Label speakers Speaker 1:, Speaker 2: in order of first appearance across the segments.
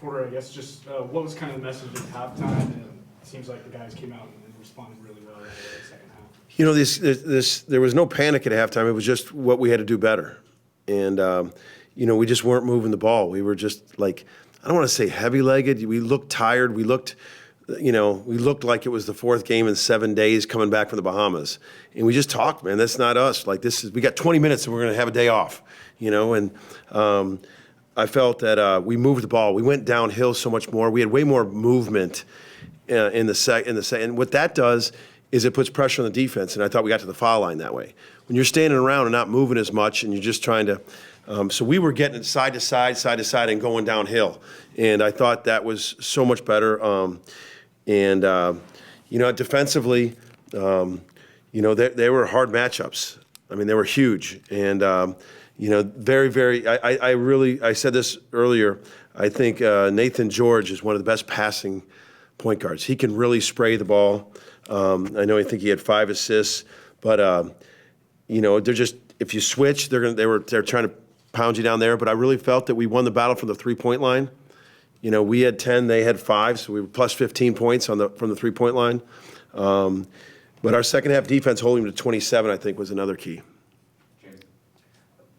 Speaker 1: Porter, I guess just what was kind of the message at halftime? And it seems like the guys came out and responded really well in the second half.
Speaker 2: You know, there was no panic at halftime. It was just what we had to do better. And, you know, we just weren't moving the ball. We were just like, I don't want to say heavy-legged. We looked tired. We looked like it was the fourth game in 7 days coming back from the Bahamas. And we just talked, man, that's not us. Like, we got 20 minutes and we're going to have a day off, you know. And I felt that we moved the ball. We went downhill so much more. We had way more movement in the second. And what that does is it puts pressure on the defense. And I thought we got to the foul line that way. When you're standing around and not moving as much and you're just trying to so we were getting side to side, and going downhill. And I thought that was so much better. You know, defensively, you know, they were hard matchups. I mean, they were huge. And, you know, very, very, I said this earlier, I think Nathan George is one of the best passing point guards. He can really spray the ball. I think he had 5 assists, but, you know, they're just, if you switch, they're trying to pound you down there. But I really felt that we won the battle from the three-point line. You know, we had 10, they had 5, so we were plus 15 points from the 3-point line. But our second half defense holding them to 27, I think, was another key.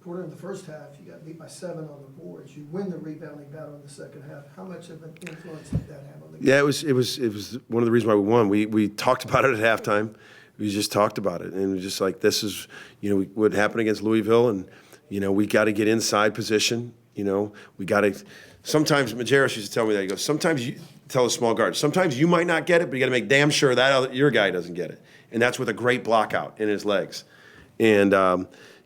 Speaker 3: Porter, in the first half, you got beat by 7 on the boards. You win the rebounding battle in the second half. How much of an influence did that have on the game?
Speaker 2: Yeah, it was one of the reasons why we won. We talked about it at halftime. We just talked about it, and just like, this is, you know, what happened against Louisville, and you know, we got to get inside position. You know, we got to. Sometimes Majerus used to tell me that. He goes, sometimes you tell a small guard, sometimes you might not get it, but you got to make damn sure that your guy doesn't get it. And that's with a great block out in his legs. And,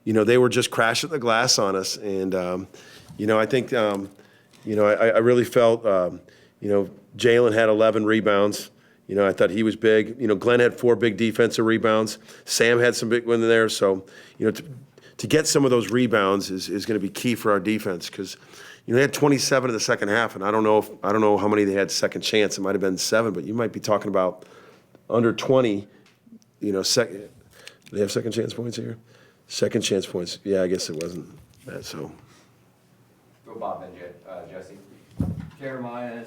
Speaker 2: you know, they were just crashing the glass on us. And, you know, I think, you know, I really felt, you know, Jaylen had 11 rebounds. You know, I thought he was big. You know, Glenn had 4 big defensive rebounds. Sam had some big ones there. So, you know, to get some of those rebounds is going to be key for our defense, because you know, they had 27 in the second half, and I don't know how many they had second chance. It might have been 7, but you might be talking about under 20. You know, do they have second chance points here? Second chance points. Yeah, I guess it wasn't that. So.
Speaker 4: Go Bob and Jesse.
Speaker 5: Jeremiah,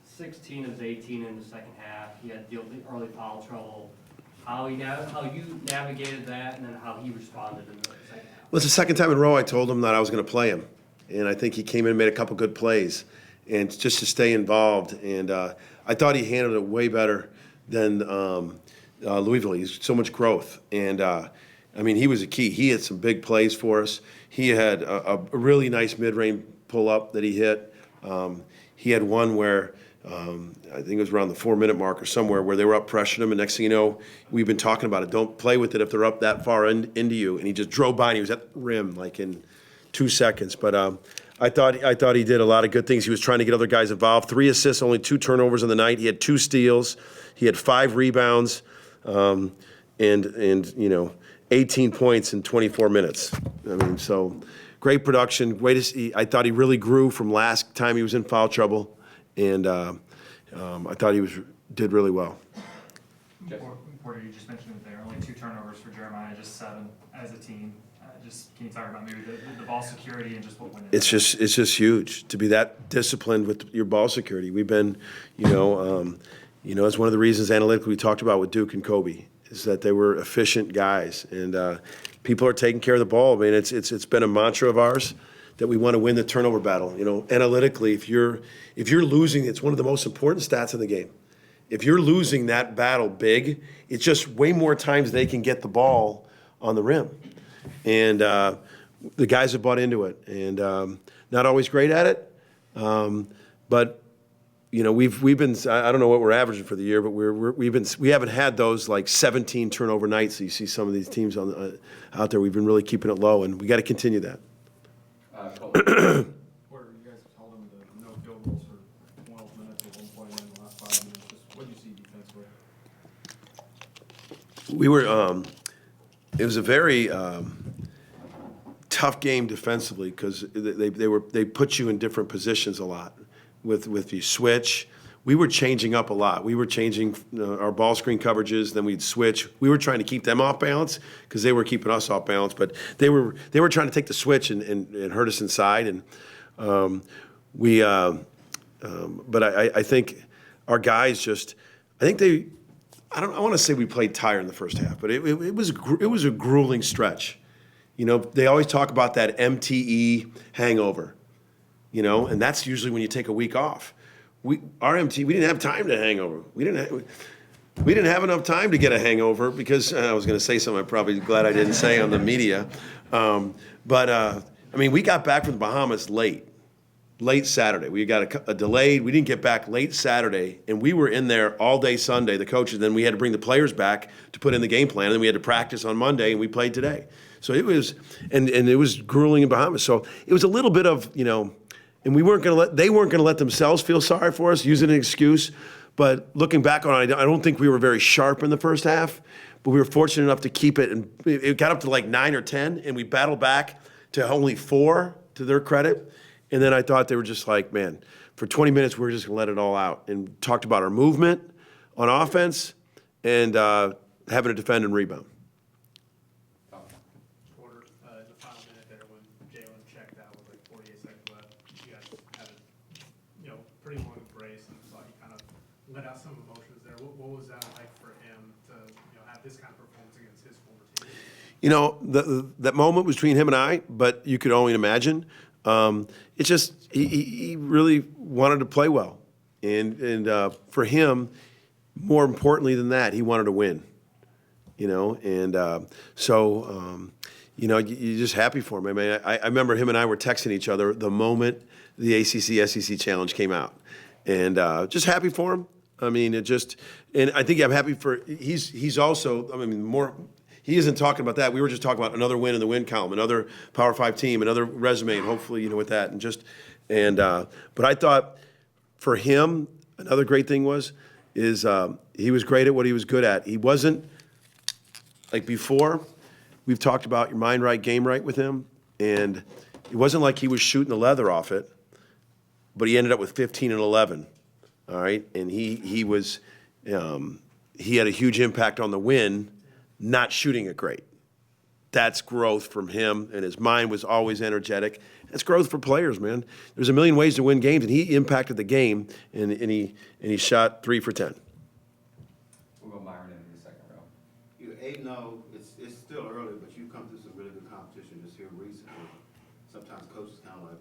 Speaker 5: 16 of his 18 in the second half. He had to deal with the early foul trouble. How you navigated that, and then how he responded in the second half.
Speaker 2: Well, it's the second time in a row I told him that I was going to play him. And I think he came in and made a couple good plays, and just to stay involved. And I thought he handled it way better than Louisville. He's so much growth. And, I mean, he was a key. He had some big plays for us. He had a really nice mid-range pull-up that he hit. He had one where I think it was around the 4-minute mark or somewhere, where they were up pressuring him, and next thing you know, we've been talking about it. Don't play with it if they're up that far into you. And he just drove by, and he was at the rim like in 2 seconds. But I thought he did a lot of good things. He was trying to get other guys involved. 3 assists, only 2 turnovers in the night. He had 2 steals. He had 5 rebounds, and you know, 18 points in 24 minutes. I mean, so great production. I thought he really grew from last time he was in foul trouble, and I thought he did really well.
Speaker 6: Porter, you just mentioned that there are only 2 turnovers for Jeremiah, just 7 as a team. Can you talk about maybe the ball security and just what went into it?
Speaker 2: It's just huge to be that disciplined with your ball security. We've been, you know, it's one of the reasons analytically we talked about with Duke and Kobe, is that they were efficient guys, and people are taking care of the ball. I mean, it's been a mantra of ours that we want to win the turnover battle. You know, analytically, if you're losing, it's one of the most important stats in the game. If you're losing that battle big, it's just way more times they can get the ball on the rim. And the guys have bought into it, and not always great at it, but you know, we've been, I don't know what we're averaging for the year, but we haven't had those like 17 turnover nights that you see some of these teams out there. We've been really keeping it low, and we got to continue that.
Speaker 6: Porter, you guys held them to no field goals for 12 minutes at one point in the last 5 minutes. Just what do you see defensively?
Speaker 2: We were. It was a very tough game defensively, because they put you in different positions a lot. With you switch, we were changing up a lot. We were changing our ball screen coverages, then we'd switch. We were trying to keep them off balance because they were keeping us off balance, but they were trying to take the switch and hurt us inside. And But I think our guys just, I want to say we played tired in the first half, but it was a grueling stretch. You know, they always talk about that MTE hangover, you know, and that's usually when you take a week off. We didn't have time to hangover. We didn't have enough time to get a hangover because I was going to say something I'm probably glad I didn't say on the media. I mean, we got back from the Bahamas late Saturday. We got a delayed. We didn't get back late Saturday, and we were in there all day Sunday, the coaches. Then we had to bring the players back to put in the game plan, and then we had to practice on Monday, and we played today. So it was, and it was grueling in Bahamas. So it was a little bit of, you know, and they weren't going to let themselves feel sorry for us, use it as an excuse. But looking back on it, I don't think we were very sharp in the first half, but we were fortunate enough to keep it. And it got up to like 9 or 10, and we battled back to only 4, to their credit. And then I thought they were just like, man, for 20 minutes, we were just going to let it all out and talked about our movement on offense and having to defend and rebound.
Speaker 1: Porter, in the final minute there when Jaylen checked out with like 48 seconds left, you guys had a, you know, pretty long brace and saw you kind of let out some emotions there. What was that like for him to, you know, have this kind of performance against his former team?
Speaker 2: You know, that moment between him and I, but you could only imagine. It's just he really wanted to play well, and for him, more importantly than that, he wanted to win. You know, and so you know, you're just happy for him. I mean, I remember him and I were texting each other the moment the ACC SEC challenge came out, and just happy for him. I mean, and I think I'm happy for he's also. I mean, more. He isn't talking about that. We were just talking about another win in the win column, another Power 5 team, another resume, and hopefully, you know, with that. But I thought for him, another great thing is he was great at what he was good at. He wasn't, like before, we've talked about your mind right, game right with him, and it wasn't like he was shooting the leather off it, but he ended up with 15 and 11, all right? And he had a huge impact on the win, not shooting it great. That's growth from him, and his mind was always energetic. That's growth for players, man. There's a million ways to win games, and he impacted the game, and he shot 3 for 10.
Speaker 4: We'll go Myron into the second row.
Speaker 7: You're 8-0, it's still early, but you've come through some really good competition just here recently. Sometimes coaches kind of like,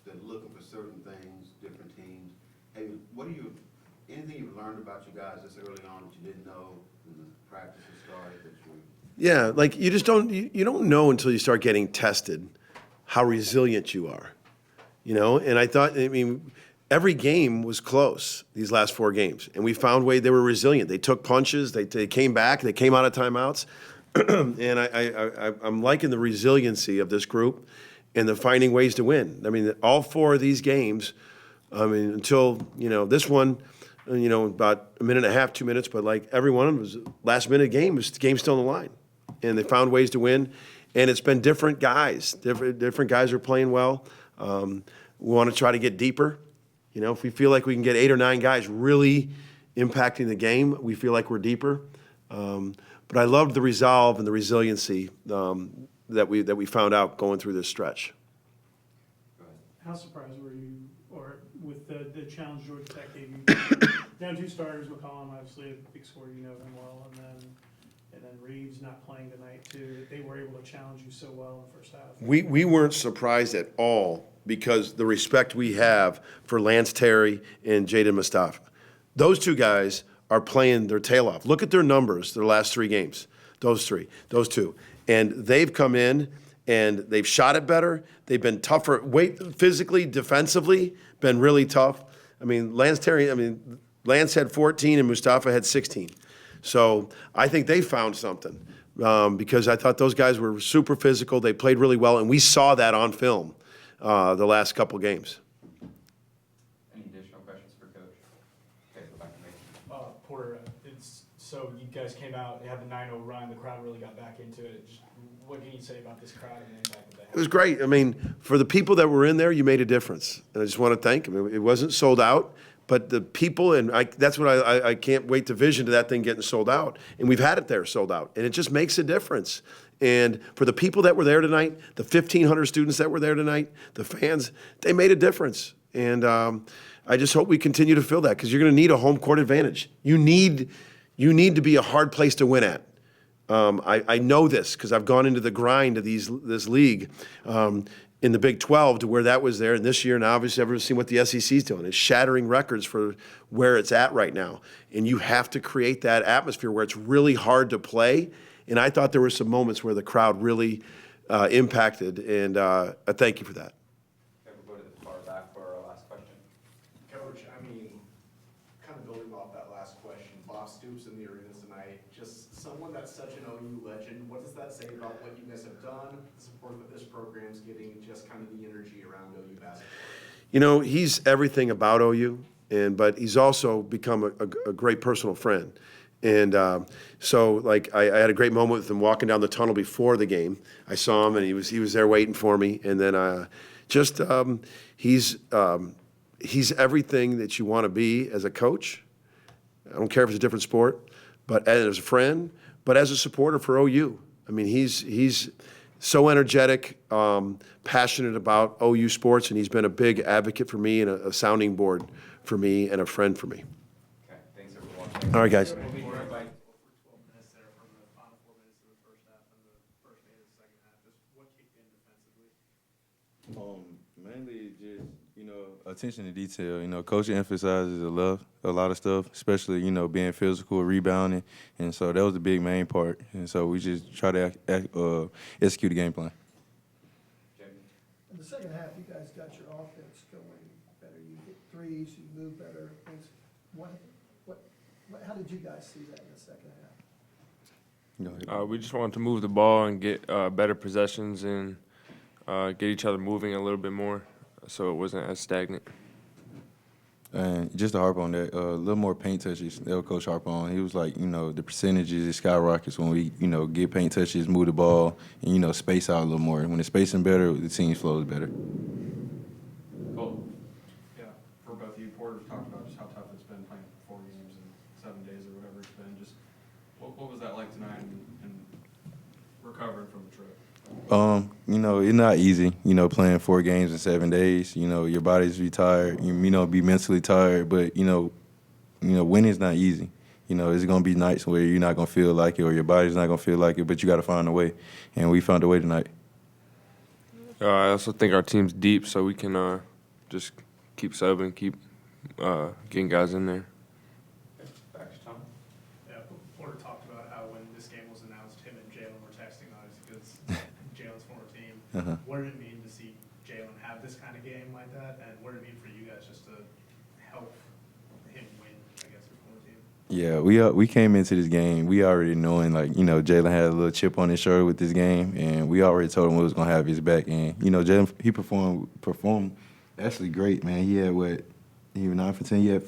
Speaker 7: they're looking for certain things, different teams. Hey, anything you've learned about you guys this early on that you didn't know when the practices started that you
Speaker 2: Yeah, like you just don't know until you start getting tested how resilient you are, you know. And I mean, every game was close these last 4 games, and we found they were resilient. They took punches, they came back, they came out of timeouts, and I'm liking the resiliency of this group and the finding ways to win. I mean, all 4 of these games, I mean, until this one. About a minute and a half, 2 minutes, but like every one was last minute game, the game's still on the line. And they found ways to win. And it's been different guys. Different guys are playing well. We want to try to get deeper. You know, if we feel like we can get 8 or 9 guys really impacting the game, we feel like we're deeper. But I loved the resolve and the resiliency that we found out going through this stretch.
Speaker 8: How surprised were you, or with the challenge Georgia Tech gave you? Down 2 starters, McCollum, obviously a big scorer, you know him well, and then Reeves not playing tonight too. That they were able to challenge you so well in the first half.
Speaker 2: We weren't surprised at all because the respect we have for Lance Terry and Jaden Mustafa. Those 2 guys are playing their tail off. Look at their numbers, their last 3 games. Those 2. And they've come in and they've shot it better. They've been tougher, physically, defensively, been really tough. I mean, Lance had 14 and Mustafa had 16. So I think they found something because I thought those guys were super physical. They played really well, and we saw that on film the last couple games.
Speaker 4: Any additional questions for Coach? Okay, go back to me.
Speaker 1: Porter, so you guys came out, you had the 9-0 run, the crowd really got back into it. What can you say about this crowd and the impact that they had?
Speaker 2: It was great. I mean, for the people that were in there, you made a difference. And I just want to thank them. It wasn't sold out, but the people, and that's what I can't wait to vision to that thing getting sold out. And we've had it there sold out. And it just makes a difference. And for the people that were there tonight, the 1,500 students that were there tonight, the fans, they made a difference. And I just hope we continue to fill that because you're going to need a home court advantage. You need to be a hard place to win at. I know this because I've gone into the grind of this league in the Big 12 to where that was there. And this year, and obviously everyone's seen what the SEC's doing. It's shattering records for where it's at right now. And you have to create that atmosphere where it's really hard to play. And I thought there were some moments where the crowd really impacted, and I thank you for that.
Speaker 4: Okay, we'll go to the far back for our last question.
Speaker 9: Coach, I mean, kind of building off that last question, Bob Stoops in the arena tonight, just someone that's such an OU legend, what does that say about what you guys have done, the support that this program's getting, and just kind of the energy around OU basketball?
Speaker 2: You know, he's everything about OU, but he's also become a great personal friend. And so, like, I had a great moment with him walking down the tunnel before the game. I saw him, and he was there waiting for me. And then he's everything that you want to be as a coach. I don't care if it's a different sport, but as a friend, but as a supporter for OU. I mean, he's so energetic, passionate about OU sports, and he's been a big advocate for me and a sounding board for me and a friend for me.
Speaker 4: Okay, thanks everyone.
Speaker 2: All right, guys.
Speaker 1: For 12 minutes there from the final 4 minutes of the first half and the first minute of the second half, just what kicked in defensively?
Speaker 10: Mainly just, attention to detail. Coach emphasizes a lot of stuff, especially, being physical, rebounding. And so that was the big main part. And so we just try to execute the game plan.
Speaker 3: In the second half, you guys got your offense going better. You hit threes, you move better. Things. How did you guys see that in the second half?
Speaker 10: Go ahead.
Speaker 11: We just wanted to move the ball and get better possessions and get each other moving a little bit more so it wasn't as stagnant.
Speaker 10: And just to harp on that, a little more paint touches. That was Coach harp on. He was like, the percentages it skyrockets when we, get paint touches, move the ball, and space out a little more. When the spacing better, the team flows better.
Speaker 4: Cool.
Speaker 6: Yeah, for both of you, Porter talked about just how tough it's been playing 4 games in 7 days or whatever it's been. Just what was that like tonight and recovering from the trip?
Speaker 10: It's not easy, playing 4 games in 7 days. Your body's be tired, be mentally tired, but, winning's not easy. It's going to be nights where you're not going to feel like it or your body's not going to feel like it, but you got to find a way. And we found a way tonight.
Speaker 11: I also think our team's deep, so we can just keep subbing, keep getting guys in there.
Speaker 4: Back to Tom.
Speaker 1: Yeah, Porter talked about how when this game was announced, him and Jaylen were texting on it because Jaylen's former team.
Speaker 10: Uh-huh.
Speaker 1: What did it mean to see Jaylen have this kind of game like that? And what did it mean for you guys just to help him win against your former team?
Speaker 10: Yeah, we came into this game, we already knowing, Jaylen had a little chip on his shoulder with this game, and we already told him we was going to have his back. And, Jaylen, he performed actually great, man. He had, 9 for 10, he had,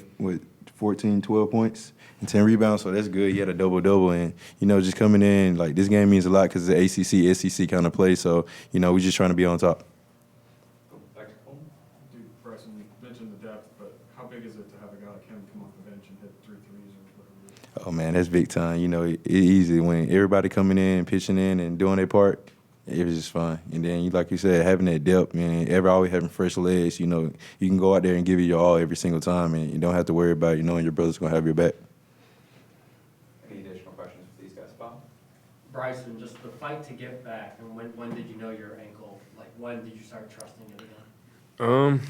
Speaker 10: 14, 12 points and 10 rebounds, so that's good. He had a double-double, and, just coming in, this game means a lot because it's the ACC, SEC kind of play, so, we're just trying to be on top.
Speaker 4: Back to Cole.
Speaker 6: Dude, Brycen, you mentioned the depth, but how big is it to have a guy like him come off the bench and hit 3 threes or whatever?
Speaker 10: Oh, man, that's big time. It's easy when everybody coming in, pitching in, and doing their part. It was just fun. And then, like you said, having that depth, man, always having fresh legs, you can go out there and give it your all every single time, and you don't have to worry about, knowing your brother's going to have your back.
Speaker 4: Any additional questions for these guys? Bob?
Speaker 5: Brycen, just the fight to get back, and when did you know your ankle? Like, when did you start trusting it again?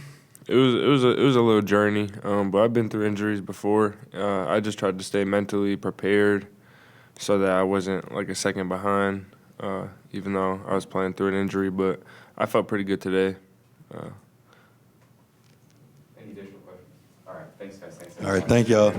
Speaker 11: It was a little journey, but I've been through injuries before. I just tried to stay mentally prepared so that I wasn't like a second behind, even though I was playing through an injury. But I felt pretty good today.
Speaker 4: Any additional questions? All right, thanks guys. Thanks.
Speaker 10: All right, thank y'all.